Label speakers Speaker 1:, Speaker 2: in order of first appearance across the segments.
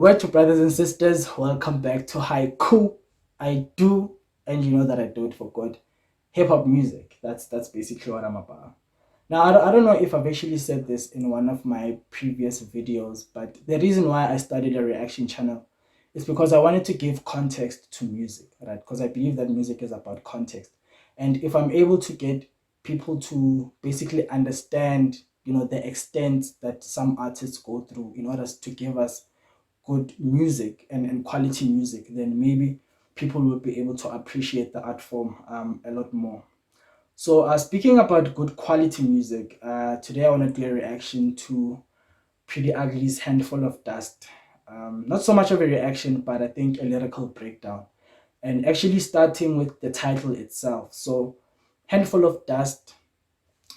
Speaker 1: Word to brothers and sisters, welcome back to Haiku. I do, and you know that I do it for good. Hip hop music. That's basically what I'm about. Now I don't know if I've actually said this in one of my previous videos, but the reason why I started a reaction channel is because I wanted to give context to music, right? Because I believe that music is about context, and if I'm able to get people to basically understand, the extent that some artists go through in order to give us good music and quality music, then maybe people will be able to appreciate the art form a lot more. So, speaking about good quality music, today I want to do a reaction to Priddy Ugly's Handful of Dust. Not so much of a reaction, but I think a lyrical breakdown. And actually, starting with the title itself. So, Handful of Dust,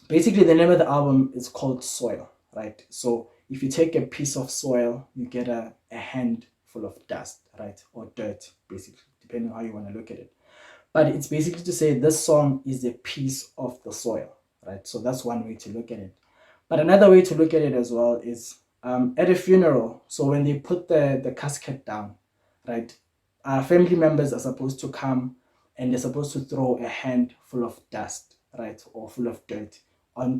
Speaker 1: basically, the name of the album is called Soil, right? So, if you take a piece of soil, you get a hand full of dust, right? Or dirt, basically, depending on how you want to look at it. But it's basically to say this song is a piece of the soil, right? So that's one way to look at it. But another way to look at it as well is at a funeral. So when they put the casket down, right, family members are supposed to come and they're supposed to throw a hand full of dust, right, or full of dirt on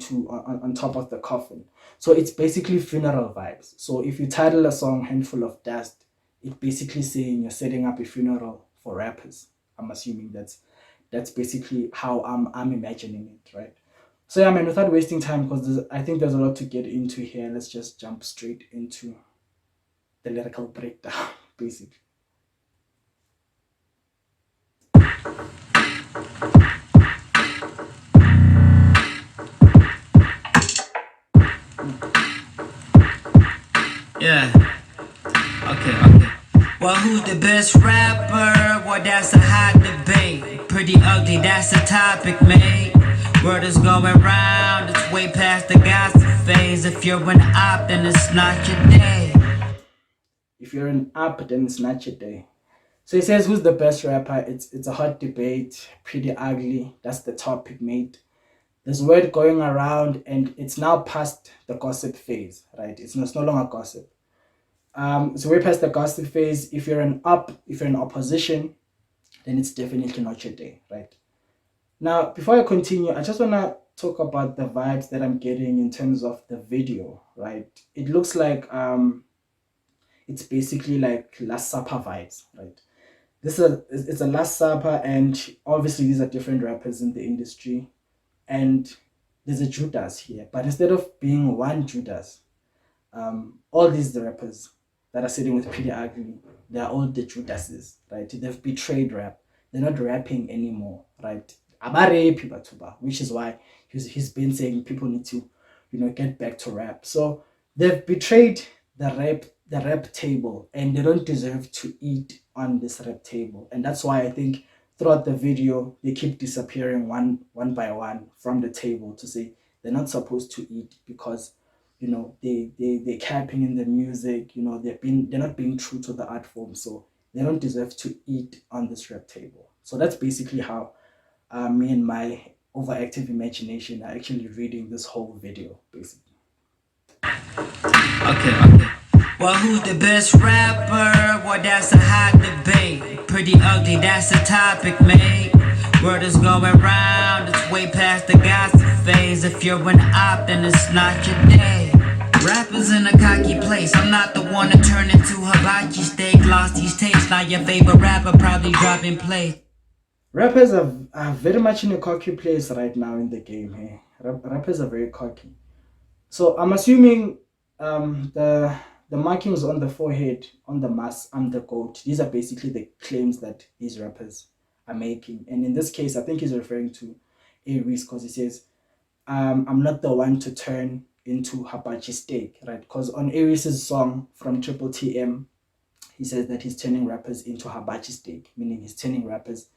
Speaker 1: top of the coffin. So it's basically funeral vibes. So if you title a song "Handful of Dust," it's basically saying you're setting up a funeral for rappers. I'm assuming that's basically how I'm imagining it, right? So yeah, man, without wasting time, because I think there's a lot to get into here. Let's just jump straight into the lyrical breakdown, basically.
Speaker 2: Yeah, okay. Well, who's the best rapper? Well, that's a hot debate. Pretty ugly, that's the topic, mate. Word is going round, it's way past the gossip phase. If you're an op, then it's not your day.
Speaker 1: If you're an up, then it's not your day. So he says, who's the best rapper? It's a hot debate. Pretty ugly. That's the topic, mate. There's word going around, and it's now past the gossip phase, right? It's no longer gossip. So we're past the gossip phase. If you're if you're in opposition, then it's definitely not your day, right? Now, before I continue, I just wanna talk about the vibes that I'm getting in terms of the video, right? It looks like it's basically like Last Supper vibes, right? It's a Last Supper, and obviously these are different rappers in the industry, and there's a Judas here, but instead of being one Judas, all these rappers that are sitting with Priddy Ugly, they are all the Judases, right? They've betrayed rap. They're not rapping anymore, right? Abare Pibatuba, which is why he's been saying people need to, get back to rap. So they've betrayed the rap table, and they don't deserve to eat on this rap table. And that's why I think throughout the video they keep disappearing one by one from the table to say they're not supposed to eat because they're capping in the music. They're not being true to the art form, so they don't deserve to eat on this rap table. So that's basically how me and my overactive imagination are actually reading this whole video, basically.
Speaker 2: Okay. Well, who's the best rapper? Well, that's a hot debate. Pretty ugly, that's the topic, mate. Word is going round, it's way past the gossip phase. If you're an op, then it's not your day. Rappers in a cocky place. I'm not the one to turn into hibachi steak. Lost these tapes, now your favorite rapper probably dropping plays.
Speaker 1: Rappers are very much in a cocky place right now in the game. Hey, rappers are very cocky. So I'm assuming the markings on the forehead, on the mask, "I'm the goat." These are basically the claims that these rappers are making. And in this case, I think he's referring to Aries because he says, "I'm not the one to turn into hibachi steak," right? Because on Aries' song from Triple TM, he says that he's turning rappers into hibachi steak, meaning he's turning rappers,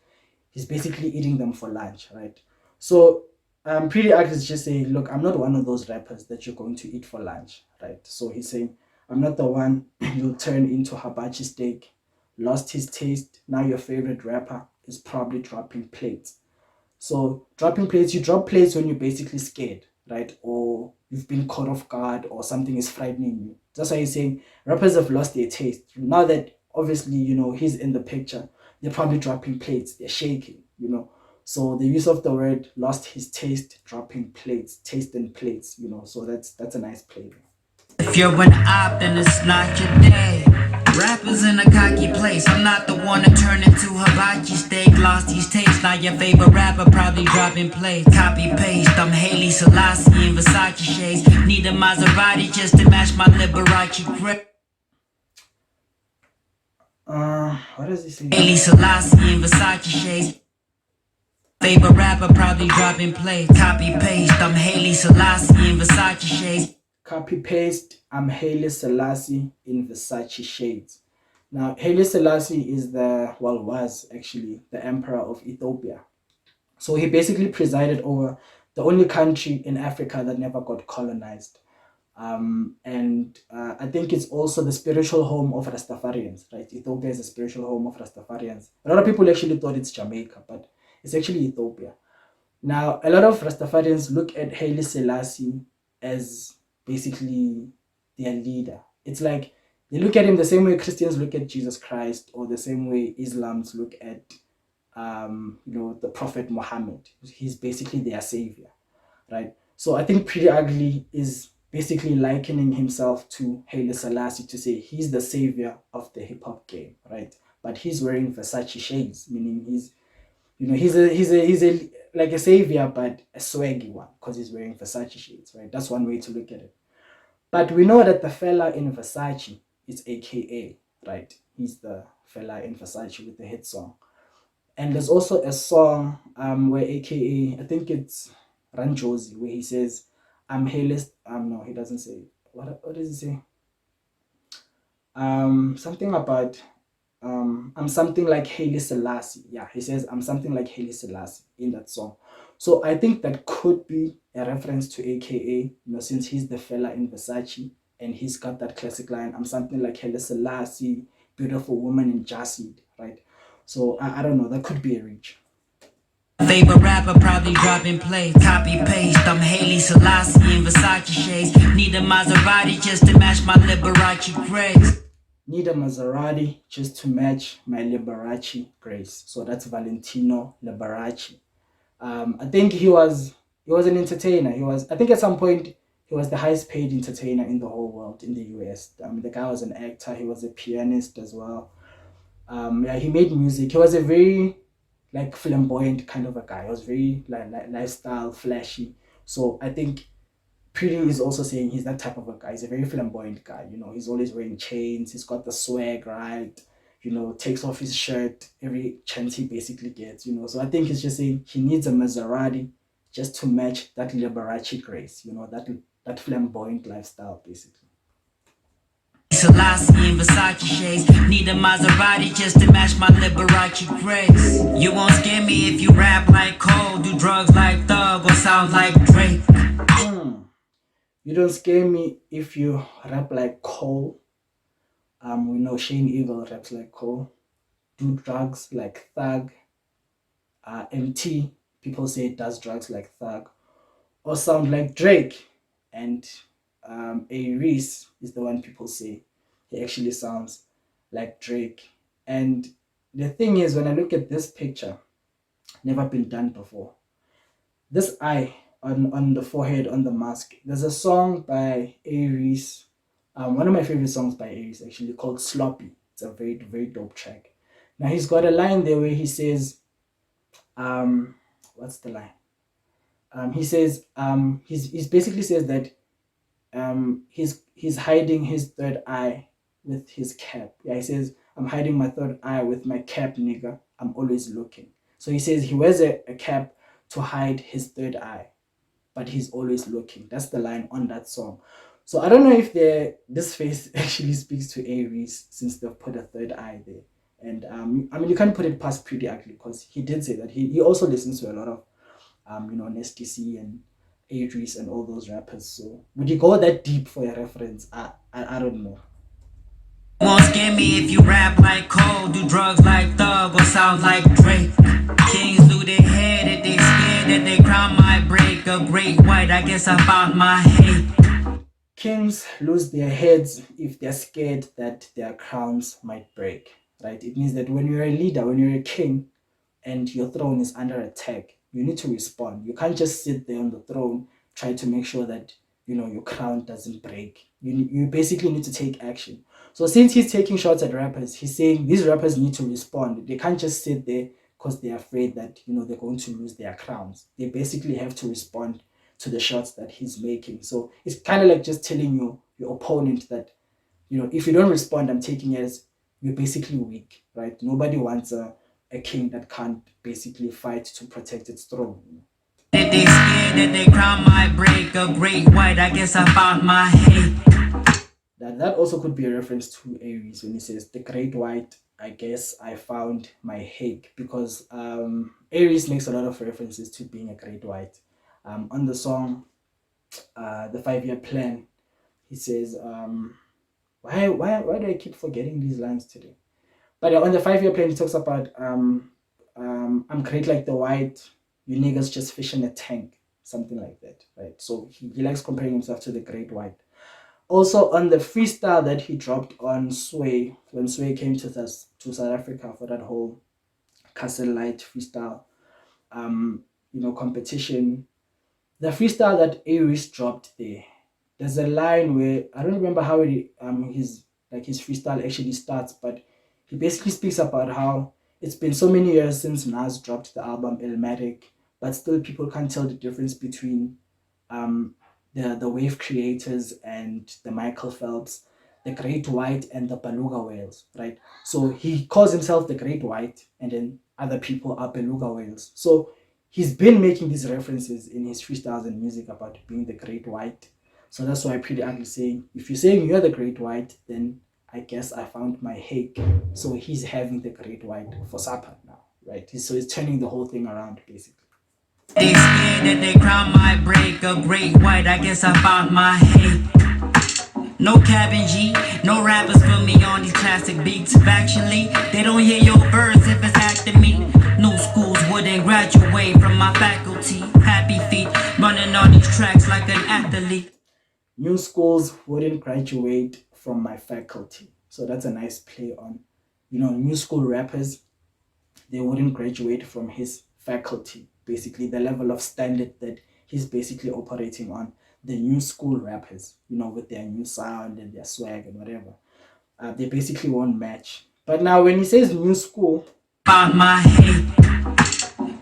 Speaker 1: he's basically eating them for lunch, right? So Pretty Ugly is just saying, look, I'm not one of those rappers that you're going to eat for lunch, right? So he's saying, I'm not the one you'll turn into hibachi steak. Lost his taste. Now your favorite rapper is probably dropping plates. So dropping plates, you drop plates when you're basically scared, right? Or you've been caught off guard, or something is frightening you. That's why he's saying rappers have lost their taste. Now that obviously, he's in the picture, they're probably dropping plates, they're shaking. So the use of the word lost his taste, dropping plates, taste and plates. So that's a nice play.
Speaker 2: If you're an op, then it's not your day. Rappers in a cocky place. I'm not the one to turn into hibachi steak. Lost these tapes. Now your favorite rapper probably dropping plays. Copy paste. I'm Hailey Selassie in Versace shades. Need a Maserati just to match my Liberace grip.
Speaker 1: What does he say?
Speaker 2: Hailey Selassie in Versace shades. Favorite rapper probably dropping plays. Copy paste. I'm Hailey Selassie in Versace shades.
Speaker 1: Copy paste. I'm Haile Selassie in Versace shades. Now, Haile Selassie was actually the emperor of Ethiopia. So he basically presided over the only country in Africa that never got colonized. And I think it's also the spiritual home of Rastafarians, right? Ethiopia is a spiritual home of Rastafarians. A lot of people actually thought it's Jamaica, but it's actually Ethiopia. Now, a lot of Rastafarians look at Haile Selassie as basically their leader. It's like they look at him the same way Christians look at Jesus Christ, or the same way Islams look at the Prophet Muhammad. He's basically their savior, right? So I think Priddy Ugly is basically likening himself to Haile Selassie to say he's the savior of the hip hop game, right? But he's wearing Versace shades, meaning he's a like a savior, but a swaggy one, because he's wearing Versace shades, right? That's one way to look at it. But we know that the fella in Versace is AKA, right? He's the fella in Versace with the hit song. And there's also a song where AKA, I think it's Ranjosi, where he says, I'm Haile. No, he doesn't say. What does he say? Something about I'm something like Haile Selassie. Yeah, he says I'm something like Haile Selassie in that song. So I think that could be a reference to AKA, since he's the fella in Versace and he's got that classic line, I'm something like Haile Selassie, beautiful woman in Jassid, right? So I don't know, that could be a reach.
Speaker 2: Favorite rapper probably dropping plays. Copy paste. I'm Hailey Selassie in Versace shades. Need a Maserati just to match my Liberace grace.
Speaker 1: Need a Maserati just to match my Liberace grace. So that's Valentino Liberace. I think he was an entertainer. I think at some point he was the highest paid entertainer in the whole world in the US. The guy was an actor. He was a pianist as well. He made music. He was a very flamboyant kind of a guy. He was very lifestyle, flashy. So I think Priddy is also saying he's that type of a guy. He's a very flamboyant guy. He's always wearing chains. He's got the swag, right? Takes off his shirt every chance he basically gets. So I think he's just saying he needs a Maserati just to match that Liberace grace. That flamboyant lifestyle, basically.
Speaker 2: Selassie in Versace shades. Need a Maserati just to match my Liberace grace. You won't scare me if you rap like Cole, do drugs like Thug, or sound like Drake.
Speaker 1: You don't scare me if you rap like Cole. We know Shane Eagle raps like Cole. Do drugs like Thug. MT, people say it does drugs like Thug. Or sound like Drake. And A. Reese is the one people say he actually sounds like Drake. And the thing is, when I look at this picture, never been done before. This eye on the forehead, on the mask, there's a song by A. Reese, one of my favorite songs by A. Reese actually, called Sloppy. It's a very, very dope track. Now he's got a line there where he says, what's the line? He says, he's basically says that he's hiding his third eye with his cap. Yeah, he says, I'm hiding my third eye with my cap, nigga. I'm always looking. So he says he wears a cap to hide his third eye, but he's always looking. That's the line on that song. So I don't know if this face actually speaks to A. Reese, since they've put a third eye there. And you can't put it past Priddy Ugly, because he did say that he also listens to a lot of Nasty C and A. Reese and all those rappers. So would you go that deep for a reference? I don't know.
Speaker 2: Won't scare me if you rap like Cole, do drugs like Thug, or sound like Drake. Kings lose their head if they scared that their crown might break. A great white white, I guess I found my hate.
Speaker 1: Kings lose their heads if they're scared that their crowns might break, right? It means that when you're a leader, when you're a king, and your throne is under attack, you need to respond. You can't just sit there on the throne, try to make sure that your crown doesn't break. You basically need to take action. So since he's taking shots at rappers, he's saying these rappers need to respond. They can't just sit there because they're afraid that they're going to lose their crowns. They basically have to respond to the shots that he's making. So it's kind of like just telling your opponent that if you don't respond, I'm taking it as you're basically weak, right? Nobody wants a king that can't basically fight to protect its throne.
Speaker 2: That they scared that their crown might break. A great white, I guess I found my hate.
Speaker 1: That also could be a reference to Aries when he says the great white, I guess I found my hake, because Aries makes a lot of references to being a great white. On the song, the 5-year plan, he says, why do I keep forgetting these lines today? But on the 5-year plan, he talks about I'm great like the white, you niggas just fish in a tank, something like that, right? So he likes comparing himself to the great white. Also on the freestyle that he dropped on Sway, when Sway came to South Africa for that whole Castle Light freestyle competition, the freestyle that Aries dropped there's a line where I don't remember how his freestyle actually starts, but he basically speaks about how it's been so many years since Nas dropped the album Illmatic, but still people can't tell the difference between the Wave Creators and the Michael Phelps, the Great White and the Beluga Whales, right? So he calls himself the Great White, and then other people are Beluga Whales. So he's been making these references in his freestyles and music about being the Great White. So that's why Priddy Ugly saying, if you're saying you're the Great White, then I guess I found my hake. So he's having the Great White for supper now, right? So he's turning the whole thing around, basically.
Speaker 2: They scared that their crown might break. A great white, I guess I found my hate. No cabin G, no rappers put me on these classic beats. Factually, they don't hear your verse if it's acting me. New schools wouldn't graduate from my faculty. Happy feet, running on these tracks like an athlete.
Speaker 1: New schools wouldn't graduate from my faculty. So that's a nice play on, new school rappers, they wouldn't graduate from his faculty. Basically, the level of standard that he's basically operating on. The new school rappers, with their new sound and their swag and whatever, they basically won't match. But now when he says new school,
Speaker 2: found my hate.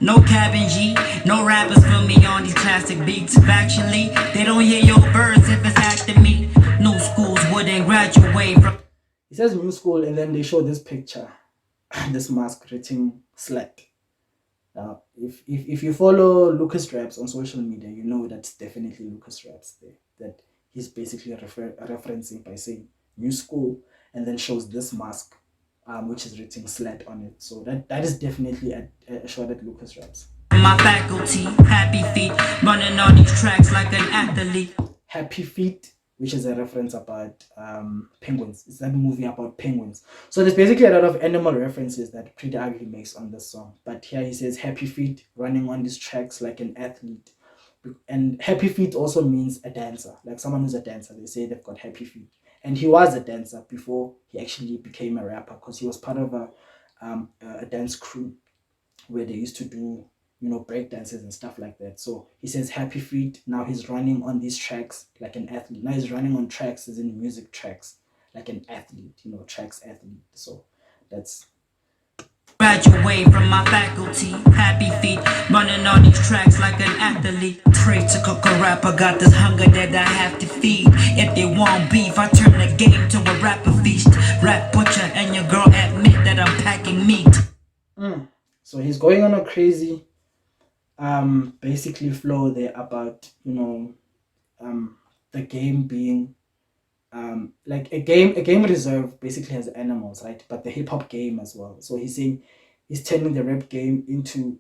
Speaker 2: No cabin G, no rappers put me on these classic beats. Factually, they don't hear your verse if it's acting me. New schools wouldn't graduate from.
Speaker 1: He says new school, and then they show this picture, this mask written slut. Now, if you follow Lucas Raps on social media, you know that's definitely Lucas Raps there. That he's basically referencing by saying new school, and then shows this mask, which is written slut on it. So that is definitely a shot at Lucas Raps.
Speaker 2: My faculty, happy feet, running on these tracks like an athlete.
Speaker 1: Happy Feet, which is a reference about penguins. It's that movie about penguins. So there's basically a lot of animal references that Priddy Ugly makes on this song. But here he says happy feet, running on these tracks like an athlete. And happy feet also means a dancer, like someone who's a dancer. They say they've got happy feet. And he was a dancer before he actually became a rapper, because he was part of a dance crew where they used to do break dances and stuff like that. So he says happy feet. Now he's running on these tracks like an athlete. Now he's running on tracks as in music tracks like an athlete, tracks athlete. So that's
Speaker 2: graduate from my faculty, happy feet, running on these tracks like an athlete. Pray to cook a rapper, got this hunger that I have to feed. If they want beef, I turn the game to a rapper feast. Rap butcher and your girl admit that I'm packing meat.
Speaker 1: So he's going on a crazy basically flow there about the game being like a game reserve basically has animals, right? But the hip-hop game as well. So he's saying he's turning the rap game into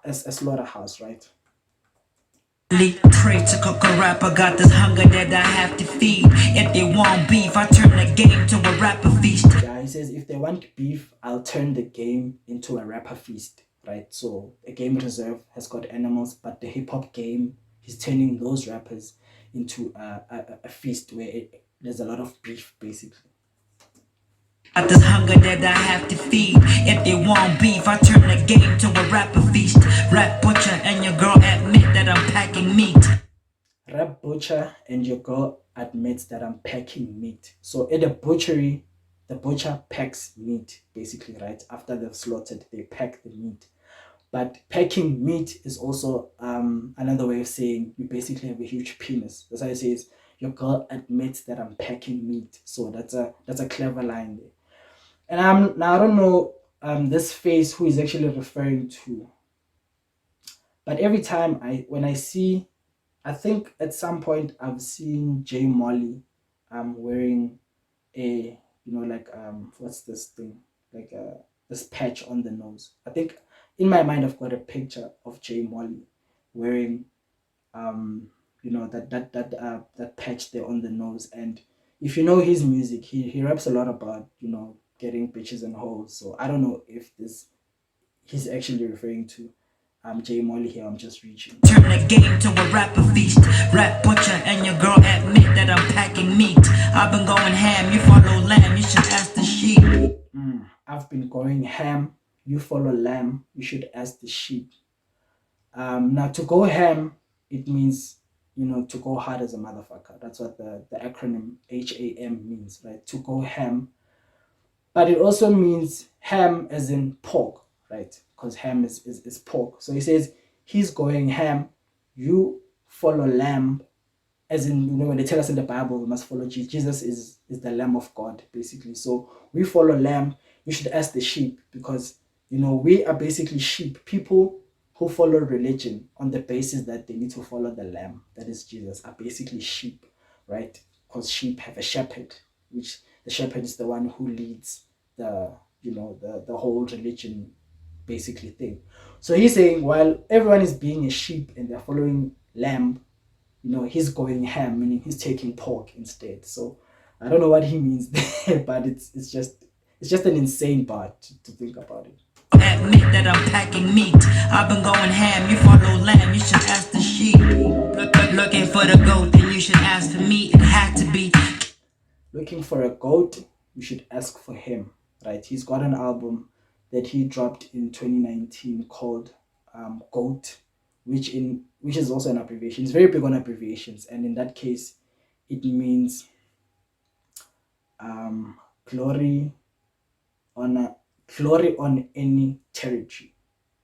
Speaker 1: a slaughterhouse, right?
Speaker 2: Pray to cook a rapper, got this hunger that I have to feed. If they want beef, I turn the game to a rapper feast.
Speaker 1: Yeah, he says if they want beef, I'll turn the game into a rapper feast, right? So a game reserve has got animals, but the hip-hop game he's turning those rappers into a feast where there's a lot of beef, basically.
Speaker 2: Got this hunger that I have to feed. If they want beef, I turn the game to a rapper feast. Rap butcher and your girl admit that I'm packing meat.
Speaker 1: Rap butcher and your girl admits that I'm packing meat. So at the butchery, the butcher packs meat, basically, right? After they've slaughtered, they pack the meat. But packing meat is also another way of saying you basically have a huge penis. That's how it says your girl admits that I'm packing meat. So that's a clever line there. And now I don't know this face who is actually referring to, but every time when I see, I think at some point I've seen J Molly wearing a, like, what's this thing, like this patch on the nose. I think in my mind I've got a picture of J Molly wearing that patch there on the nose. And if you know his music, he raps a lot about getting bitches and hoes. So I don't know if this he's actually referring to J Molly here. I'm just reaching.
Speaker 2: Turn the game to a rapper feast. Rap butcher and your girl admit that I'm packing meat. I've been going ham, you follow lamb, you should ask the sheep.
Speaker 1: I've been going ham, you follow lamb, you should ask the sheep. Now to go ham, it means to go hard as a motherfucker. That's what the acronym HAM means, right? To go ham. But it also means ham as in pork, right? Because ham is pork. So he says he's going ham, you follow lamb, as in, when they tell us in the Bible we must follow Jesus. Jesus is the Lamb of God, basically. So we follow lamb, you should ask the sheep, because we are basically sheep. People who follow religion on the basis that they need to follow the lamb, that is Jesus, are basically sheep, right? Because sheep have a shepherd, which the shepherd is the one who leads the whole religion basically thing. So he's saying while everyone is being a sheep and they're following lamb, he's going ham, meaning he's taking pork instead. So I don't know what he means there, but it's just an insane part to think about it.
Speaker 2: Admit that I'm packing meat. I've been going ham, you follow lamb, you should ask the sheep. Looking for the goat, then you should ask for me. It had to be.
Speaker 1: Looking for a goat, you should ask for him, right? He's got an album that he dropped in 2019 called Goat, which is also an abbreviation. It's very big on abbreviations, and in that case, it means glory on any territory.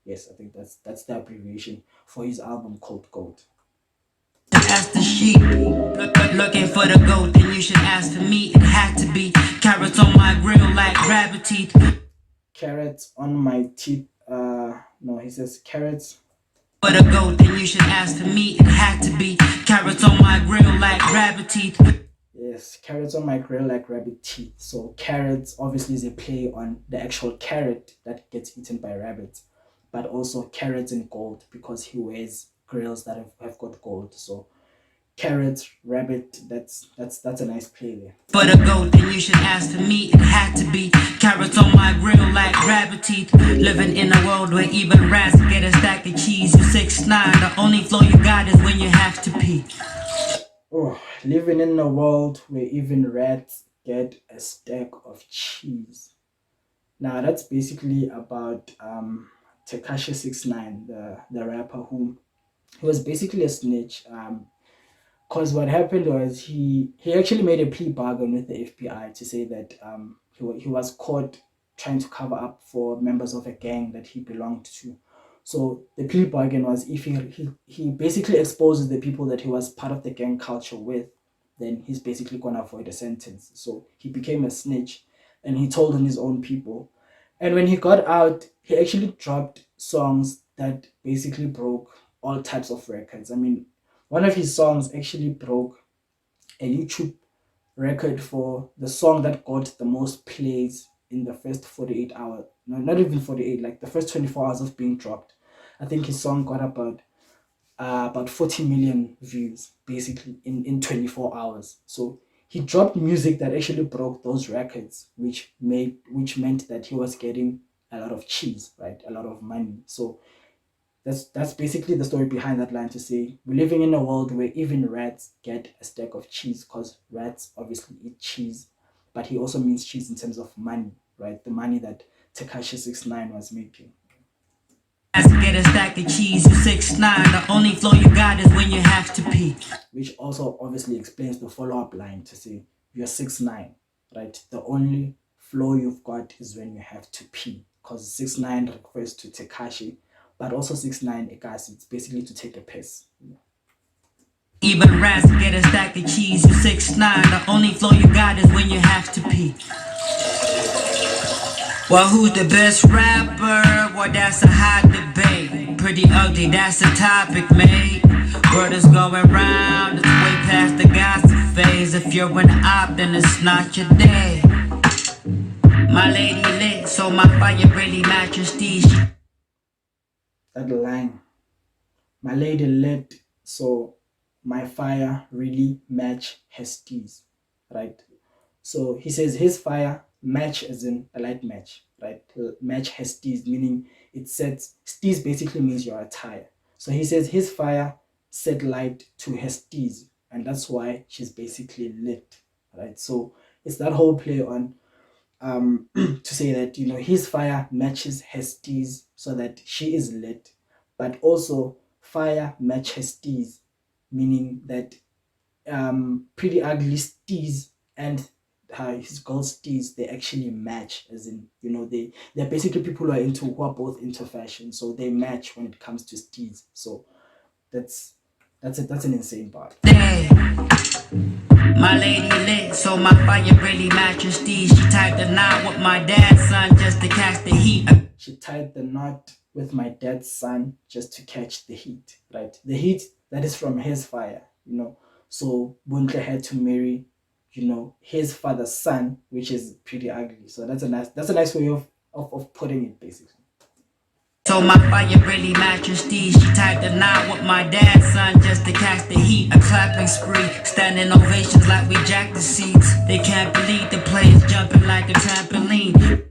Speaker 1: Yes, I think that's the abbreviation for his album called Goat.
Speaker 2: Ask the sheep. Looking for the goat, then you should ask for me. It had to be. Carrots on my grill like rabbit teeth.
Speaker 1: Carrots on my teeth. No, he says carrots.
Speaker 2: For the goat, then you should ask for me. It had to be. Carrots on my grill like rabbit teeth.
Speaker 1: Yes, carrots on my grill like rabbit teeth. So carrots obviously is a play on the actual carrot that gets eaten by rabbits, but also carrots in gold, because he wears grills that have got gold. So carrots, rabbit, that's a nice play there.
Speaker 2: For the goat, then you should ask for me. It had to be. Carrots on my grill like rabbit teeth. Living in a world where even rats get a stack of cheese. You 6'9", the only flow you got is when you have to pee.
Speaker 1: Oh, living in a world where even rats get a stack of cheese. Now that's basically about Tekashi 69, the rapper who was basically a snitch. Because what happened was he actually made a plea bargain with the FBI to say that he was caught trying to cover up for members of a gang that he belonged to. So the plea bargain was if he basically exposes the people that he was part of the gang culture with, then he's basically gonna avoid a sentence. So he became a snitch and he told on his own people. And when he got out, he actually dropped songs that basically broke all types of records. I mean, one of his songs actually broke a YouTube record for the song that got the most plays in the first 48 hours. No, not even 48, like the first 24 hours of being dropped. I think his song got about 40 million views basically in 24 hours. So he dropped music that actually broke those records, which meant that he was getting a lot of cheese, right? A lot of money. So That's basically the story behind that line, to say we're living in a world where even rats get a stack of cheese, because rats obviously eat cheese, but he also means cheese in terms of money, right? The money that Tekashi 69 was making.
Speaker 2: Get a stack of cheese, you 6'9". The only flow you got is when you have to pee.
Speaker 1: Which also obviously explains the follow-up line, to say you're 6'9", right? The only flow you've got is when you have to pee, because 6'9" refers to Tekashi, but also 6'9" Ekasi, it's basically to take a piss.
Speaker 2: Even rats get a stack of cheese, you 6'9". The only flow you got is when you have to pee. Well, who's the best rapper? Well, that's a hot debate. Pretty ugly, that's the topic, mate. Word is going round, it's way past the gossip phase. If you're an op, then it's not your day. My lady lit, so my fire really matches these.
Speaker 1: That line, my lady lit, so my fire really match her steez, right? So he says his fire match as in a light match, right? Match her steez, meaning it sets, steez basically means your attire. So he says his fire set light to her steez, and that's why she's basically lit, right? So it's that whole play on to say that, you know, his fire matches her steez so that she is lit, but also fire match her steez, meaning that Priddy Ugly steez and his girl steez, they actually match, as in, you know, they're basically people who are both into fashion, so they match when it comes to steez. So that's an insane part.
Speaker 2: My lady lit, so my fire really matches these. She tied the knot with my dad's son just to catch the heat.
Speaker 1: She tied the knot with my dad's son just to catch the heat, right? The heat that is from his fire, you know. So Buntle had to marry, you know, his father's son, which is Priddy Ugly. So that's a nice way of putting it, basically.
Speaker 2: So my fire really matches these. She tied the knot with my dad's son just to catch the heat. A clapping spree, standing ovations like we jacked the seats. They can't believe the players jumping like a trampoline.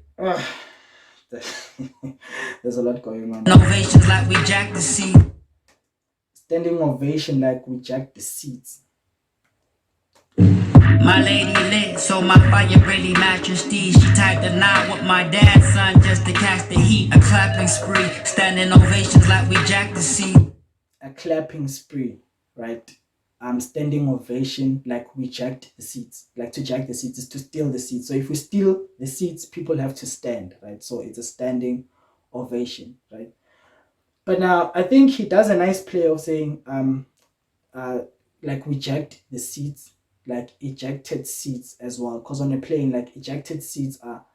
Speaker 1: There's a lot going on.
Speaker 2: Ovations like we jacked the seat.
Speaker 1: Standing ovation like we jacked the seats.
Speaker 2: My lady lit, so my fire really matches these. She tied the knot with my dad's son just to catch the heat. A clapping spree, standing ovations like we jacked the seat.
Speaker 1: A clapping spree, right? Standing ovation like we jacked the seats. Like to jack the seats is to steal the seats. So if we steal the seats, people have to stand, right? So it's a standing ovation, right? But now I think he does a nice play of saying like we jacked the seats, like ejected seats as well, because on a plane, like ejected seats are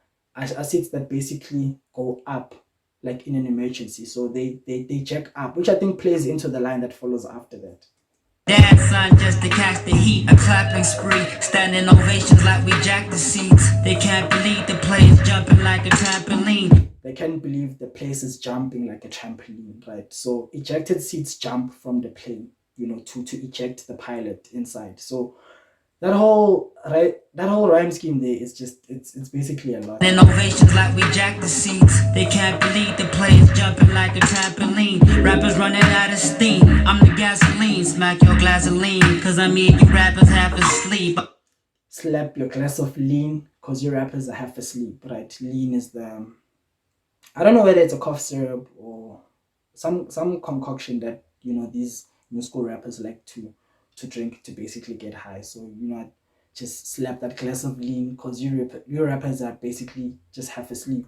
Speaker 1: seats that basically go up, like in an emergency, so they jack up, which I think plays into the line that follows after that.
Speaker 2: Dad's son just to catch the heat. A clapping spree, standing ovations like we jacked the seats. They can't believe the players jumping like a trampoline.
Speaker 1: They can't believe the place is jumping like a trampoline, right? So ejected seats jump from the plane, you know, to eject the pilot inside. So that whole rhyme scheme there is just it's basically a lot.
Speaker 2: And ovations like we jacked the seats. They can't believe the players jumping like a trampoline. Rappers running out of steam. I'm the gasoline. Smack your glass of lean, cause I mean you rappers half asleep.
Speaker 1: Slap your glass of lean, cause your rappers are half asleep, right? Lean is the I don't know whether it's a cough syrup or some concoction that, you know, these new school rappers like to drink to basically get high. So, you know, just slap that glass of lean, cause your rappers are basically just half asleep.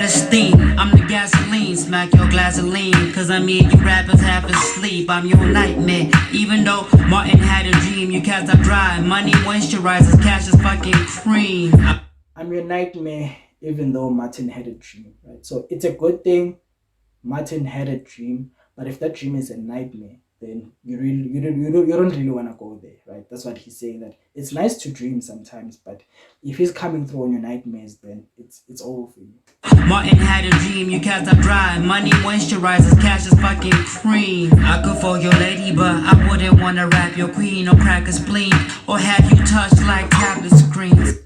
Speaker 2: Steam, I'm the gasoline, smack your glass of lean, cause I mean you rappers half asleep. I'm your nightmare, even though Martin had a dream. You cats are dry, money moisturizes, cash is fucking cream.
Speaker 1: I'm your nightmare, even though Martin had a dream, right? So it's a good thing Martin had a dream, but if that dream is a nightmare, then you don't really want to go there, right? That's what he's saying, that it's nice to dream sometimes, but if he's coming through on your nightmares, then it's over for you.
Speaker 2: Martin had a dream, you cats are dry, money moisturizes, cash is fucking cream. I could fuck your lady, but I wouldn't wanna rap your queen or crack a spleen, or have you touched like tablet screens.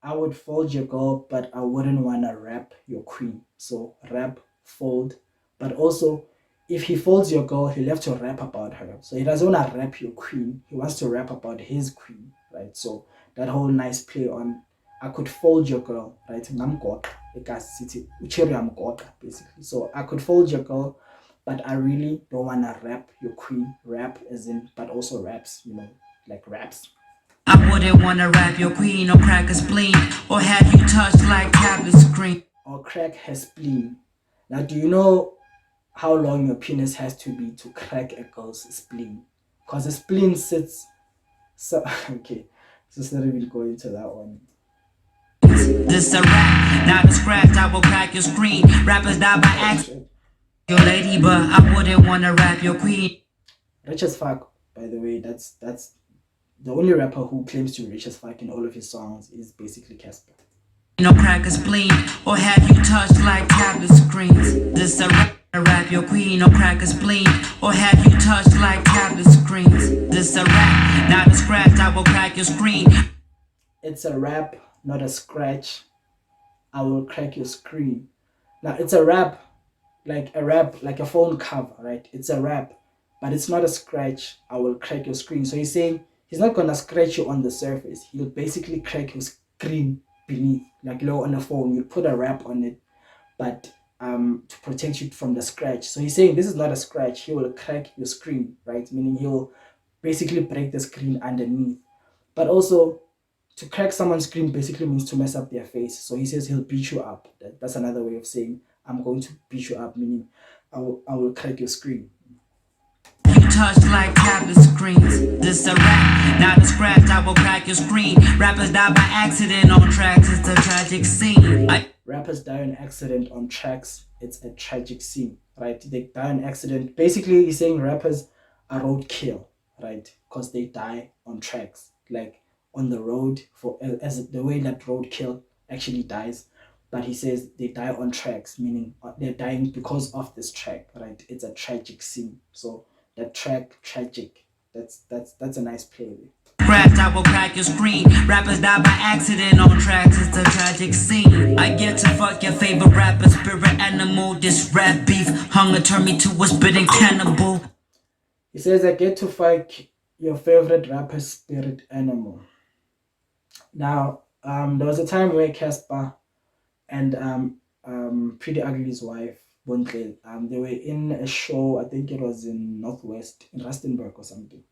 Speaker 1: I would fold your girl, but I wouldn't want to rap your queen. So rap, fold, but also if he folds your girl, he'll have to rap about her. So he doesn't want to rap your queen. He wants to rap about his queen, right? So that whole nice play on I could fold your girl, right? Ngamgoqa, city, ucheri amgoqa, basically. So I could fold your girl, but I really don't wanna rap your queen. Rap as in, but also raps, like raps.
Speaker 2: I wouldn't wanna rap your queen or crack a spleen or have you touched like tablet screen.
Speaker 1: Or crack her spleen. Now, do you know how long your penis has to be to crack a girl's spleen? Because a spleen sits. So okay, just not even go into that one.
Speaker 2: This a rap, not a scratch. I will crack your screen. Rappers die by accident. Your lady, but I wouldn't wanna rap your queen.
Speaker 1: Rich as fuck, by the way. That's the only rapper who claims to be rich as fuck in all of his songs is basically Casper.
Speaker 2: No crack a spleen or have you touched like tablet screens. This a rap your queen or crack a spleen or have you touched like tablet screens. This a rap, not a scratch. I will crack your screen.
Speaker 1: It's a rap, not a scratch. I will crack your screen. Now it's a rap, like a phone cover, right? It's a rap, but it's not a scratch. I will crack your screen. So he's saying he's not gonna scratch you on the surface. He'll basically crack your screen beneath, like low on the phone. You put a wrap on it, but to protect you from the scratch. So he's saying this is not a scratch. He will crack your screen, right? Meaning he'll basically break the screen underneath. But also, to crack someone's screen basically means to mess up their face. So he says he'll beat you up. That's another way of saying I'm going to beat you up, meaning I will crack your screen.
Speaker 2: You touch like tablet screens. This a rap, not a scratch. I will crack your screen. Rappers die by accident on tracks. It's a tragic scene.
Speaker 1: Rappers die on accident on tracks. It's a tragic scene, right? They die on accident. Basically, he's saying rappers are roadkill, right? Because they die on tracks, like on the road for as the way that roadkill actually dies. But he says they die on tracks, meaning they're dying because of this track, right? It's a tragic scene. So that track, tragic. That's a nice play.
Speaker 2: Scratch, I will crack your screen. Rappers die by accident on tracks. It's a tragic scene. I get to fuck your favorite rapper, spirit animal. This rap beef hunger turned me to a spitting cannibal.
Speaker 1: He says I get to fuck your favorite rapper, spirit animal. Now, there was a time where Casper and Priddy Ugly's wife, Bontle, they were in a show. I think it was in Northwest, in Rustenburg or something,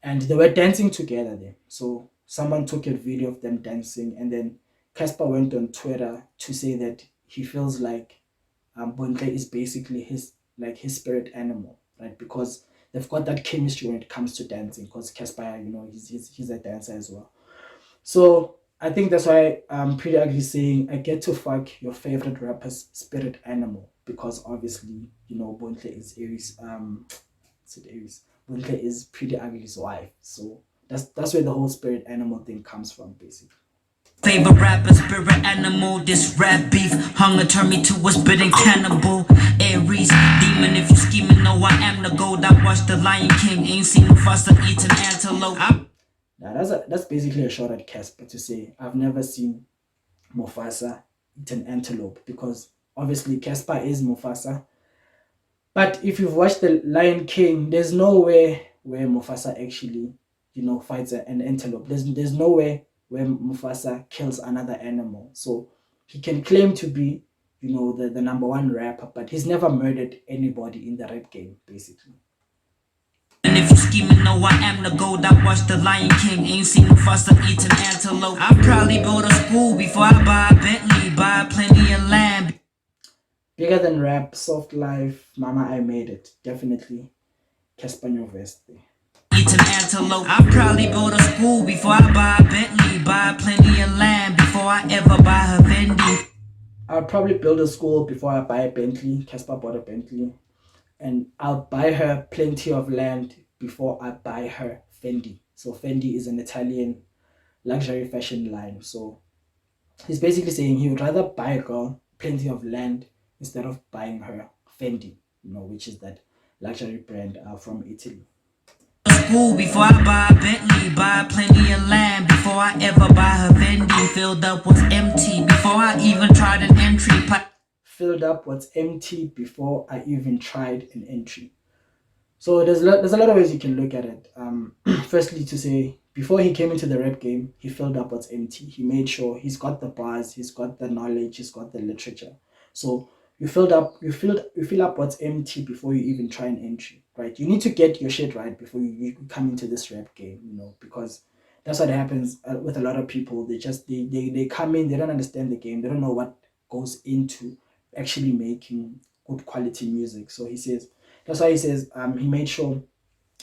Speaker 1: and they were dancing together there. So someone took a video of them dancing, and then Casper went on Twitter to say that he feels like Bontle is basically his spirit animal, right? Because they've got that chemistry when it comes to dancing. Because Casper, he's a dancer as well. So I think that's why Priddy Ugly is saying I get to fuck your favorite rapper's spirit animal, because obviously Bontle is Aries. Aries. Bontle is Priddy Ugly's wife. So that's where the whole spirit animal thing comes from, basically.
Speaker 2: Favorite rapper, spirit animal. This rap beef hunger turned me to a spitting cannibal. Aries, demon, if you scheming, know I am the gold. I watched the Lion King, ain't seen Mufasa eating antelope.
Speaker 1: Now that's basically a shot at Casper to say I've never seen Mufasa eat an antelope, because obviously Casper is Mufasa. But if you've watched the Lion King, there's no way where Mufasa actually fights an antelope. There's no way where Mufasa kills another animal. So he can claim to be the number one rapper, but he's never murdered anybody in the rap game, basically.
Speaker 2: And if you scheming, know I am the gold. I watched the Lion King, ain't seen Mufasa eating antelope. I probably build a school before I buy a Bentley, buy plenty of land.
Speaker 1: Bigger than rap, soft life, Mama I Made It. Definitely Casper Nyoveste.
Speaker 2: Eating antelope. I probably build a school before I buy a Bentley, buy plenty of land before I ever buy her Fendi.
Speaker 1: I'll probably build a school before I buy a Bentley. Casper bought a Bentley. And I'll buy her plenty of land before I buy her Fendi. So Fendi is an Italian luxury fashion line. So he's basically saying he would rather buy a girl plenty of land instead of buying her Fendi, which is that luxury brand from Italy.
Speaker 2: School before I buy a Bentley, buy plenty of land before I ever buy her Fendi. Filled up was empty before I even tried an entry.
Speaker 1: filled up what's empty before I even tried an entry. So there's a lot of ways you can look at it. Firstly, to say before he came into the rap game, he filled up what's empty. He made sure he's got the bars, he's got the knowledge, he's got the literature. So you fill up what's empty before you even try an entry, right? You need to get your shit right before you come into this rap game, because that's what happens with a lot of people. They come in, they don't understand the game, they don't know what goes into actually making good quality music. So he says that's why he says he made sure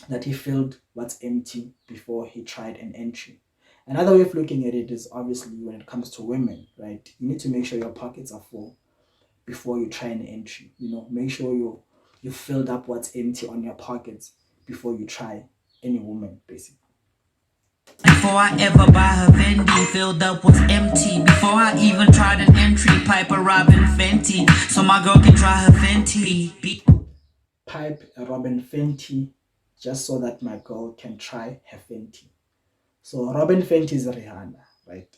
Speaker 1: that he filled what's empty before he tried an entry. Another way of looking at it is obviously when it comes to women, right? You need to make sure your pockets are full before you try an entry. Make sure you filled up what's empty on your pockets before you try any woman, basically.
Speaker 2: Before I ever buy her Fendi, filled up was empty. Before I even tried an entry, Piper Robin Fenty, so my girl can try her Fenty.
Speaker 1: Pipe a Robin Fenty just so that my girl can try her Fenty. So Robin Fenty is Rihanna, right?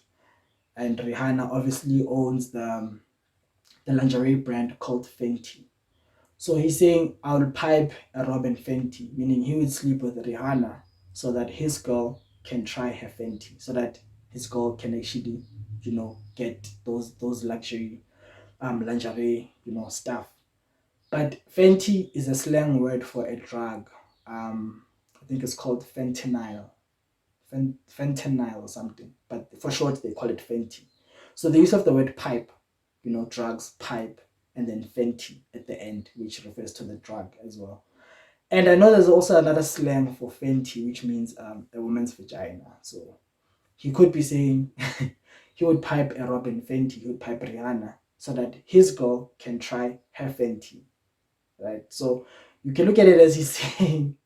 Speaker 1: And Rihanna obviously owns the lingerie brand called Fenty. So he's saying, I will pipe a Robin Fenty, meaning he would sleep with Rihanna so that his girl can try her Fenty, so that his girl can actually, get those luxury lingerie, stuff. But Fenty is a slang word for a drug. I think it's called fentanyl, fentanyl or something. But for short, they call it Fenty. So the use of the word pipe, drugs, pipe, and then Fenty at the end, which refers to the drug as well. And I know there's also another slang for Fenty, which means a woman's vagina. So he could be saying he would pipe a Robin Fenty, he would pipe Rihanna, so that his girl can try her Fenty, right? So you can look at it as he's saying,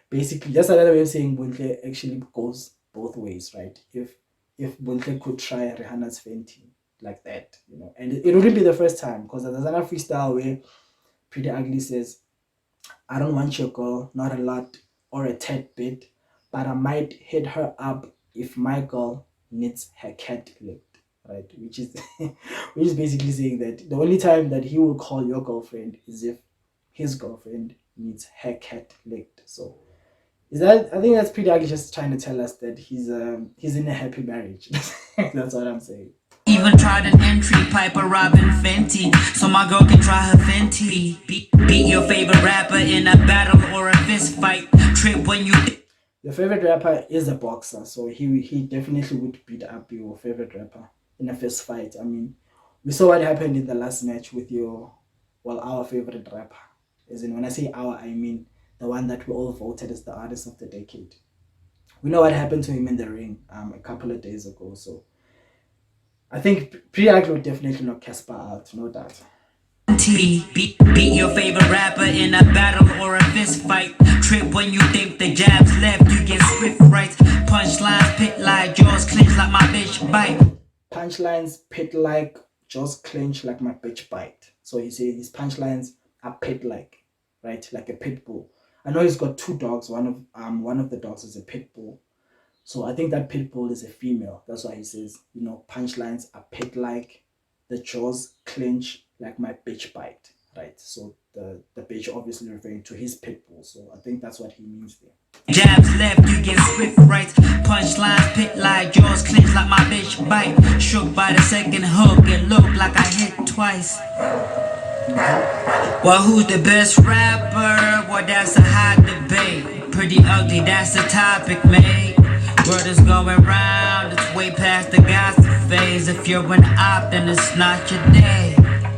Speaker 1: basically, that's another way of saying Buntle actually goes both ways, right? If Buntle could try Rihanna's Fenty like that, and it wouldn't be the first time, because there's another freestyle where Priddy Ugly says, I don't want your girl, not a lot or a tad bit, but I might hit her up if my girl needs her cat licked, right? Which is which is basically saying that the only time that he will call your girlfriend is if his girlfriend needs her cat licked. So I think that's pretty ugly, just trying to tell us that he's in a happy marriage. That's what I'm saying.
Speaker 2: Even tried an entry, Piper Robin Fenty, so my girl can try her Fenty. Beat your favorite rapper in a battle or a fist fight. Trip when you.
Speaker 1: Your favorite rapper is a boxer, so he definitely would beat up your favorite rapper in a fist fight. I mean, we saw what happened in the last match with our favorite rapper. As in, when I say our, I mean the one that we all voted as the artist of the decade. We know what happened to him in the ring a couple of days ago. So I think Priddy Ugly would definitely knock Casper out, no doubt.
Speaker 2: Beat your favorite rapper in a battle or a fist fight. Trip when you think the jabs left, you get swift rights. Punchlines pit like jaws clench like my bitch bite.
Speaker 1: Punchlines pit like jaws clench like my bitch bite. So he says his punchlines are pit like, right? Like a pit bull. I know he's got two dogs. One of the dogs is a pit bull. So I think that pit bull is a female. That's why he says, punchlines are pit like, the jaws clench like my bitch bite, right? So the bitch obviously referring to his pit bull. So I think that's what he means there.
Speaker 2: Jabs left, you get swift rights. Punchlines pit like jaws clench like my bitch bite. Shook by the second hook, it looked like I hit twice. Well, who's the best rapper? Well, that's a hot debate. Priddy Ugly, that's the topic, mate. Word is going round, it's way past the gossip phase. If you're an op, then it's not your day.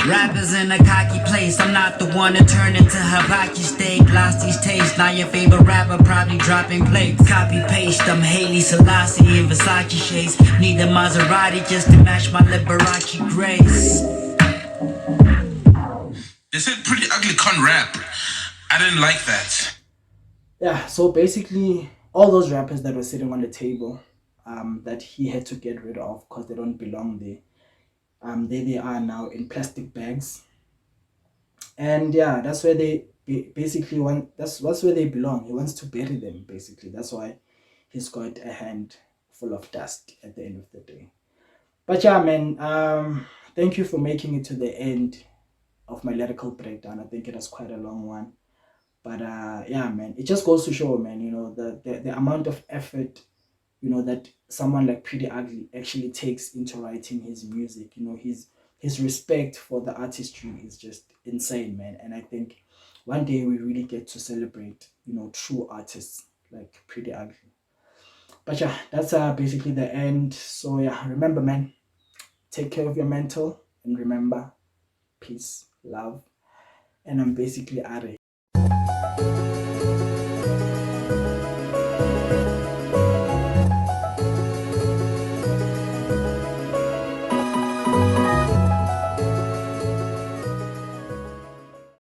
Speaker 2: Rappers in a cocky place, I'm not the one to turn into hibachi steak. Lost these tastes, now your favorite rapper probably dropping plates. Copy paste, I'm Hailey Selassie in Versace shades. Need a Maserati just to match my Liberace grace.
Speaker 3: They said Priddy Ugly can't rap. I didn't like that.
Speaker 1: Yeah, so basically all those rappers that were sitting on the table that he had to get rid of because they don't belong there. There they are now in plastic bags, and yeah, that's where they basically want. That's where they belong. He wants to bury them. Basically, that's why he's got a hand full of dust at the end of the day. But yeah, man. Thank you for making it to the end. of my lyrical breakdown. I think it was quite a long one. But yeah, man, it just goes to show, man, you know, the amount of effort, you know, that someone like Priddy Ugly actually takes into writing his music. You know, his respect for the artistry is just insane, man. And I think one day we really get to celebrate, you know, true artists like Priddy Ugly. But yeah, that's basically the end. So yeah, remember, man, take care of your mental, and remember, peace, love, and I'm basically out of here.